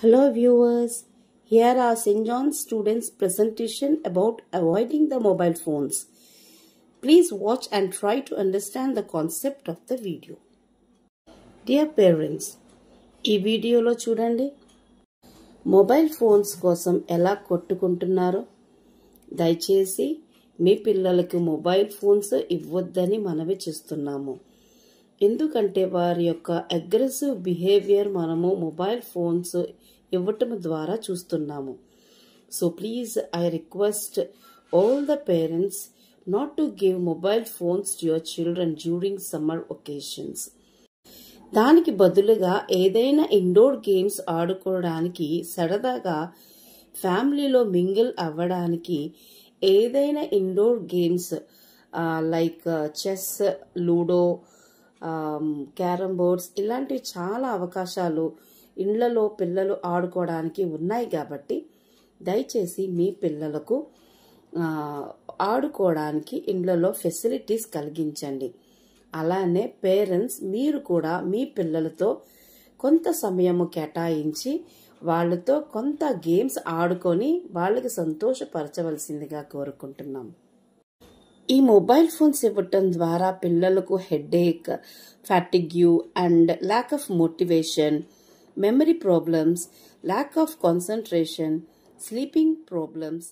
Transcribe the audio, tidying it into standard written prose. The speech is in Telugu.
Hello viewers, here are St. John's students' presentation about avoiding the mobile phones. Please watch and try to understand the concept of the video. Dear parents, ఈ వీడియోలో చూడండి మొబైల్ ఫోన్స్ కోసం ఎలా కొట్టుకుంటున్నారో. దయచేసి మీ పిల్లలకు మొబైల్ ఫోన్స్ ఇవ్వొద్దని మనవి చేస్తున్నాము. ఎందుకంటే వారి యొక్క అగ్రెసివ్ బిహేవియర్ మనము మొబైల్ ఫోన్స్ ఇవ్వటం ద్వారా చూస్తున్నాము. So please I request all the parents not to give mobile phones to your children during summer occasions. దానికి బదులుగా ఏదైనా ఇండోర్ గేమ్స్ ఆడుకోవడానికి, సరదాగా ఫ్యామిలీలో మింగిల్ అవ్వడానికి ఏదైనా indoor games like chess, ludo, carrom boards ఇలాంటివి చాలా అవకాశాలు ఇండ్లలో పిల్లలు ఆడుకోవడానికి ఉన్నాయి. కాబట్టి దయచేసి మీ పిల్లలకు ఆడుకోవడానికి ఇండ్లలో ఫెసిలిటీస్ కలిగించండి. అలానే పేరెంట్స్ మీరు కూడా మీ పిల్లలతో కొంత సమయము కేటాయించి వాళ్ళతో కొంత గేమ్స్ ఆడుకొని వాళ్ళకి సంతోషపరచవలసిందిగా కోరుకుంటున్నాం. ఈ మొబైల్ ఫోన్స్ ఇవ్వటం ద్వారా పిల్లలకు headache, fatigue and lack of motivation, memory problems, lack of concentration, sleeping problems,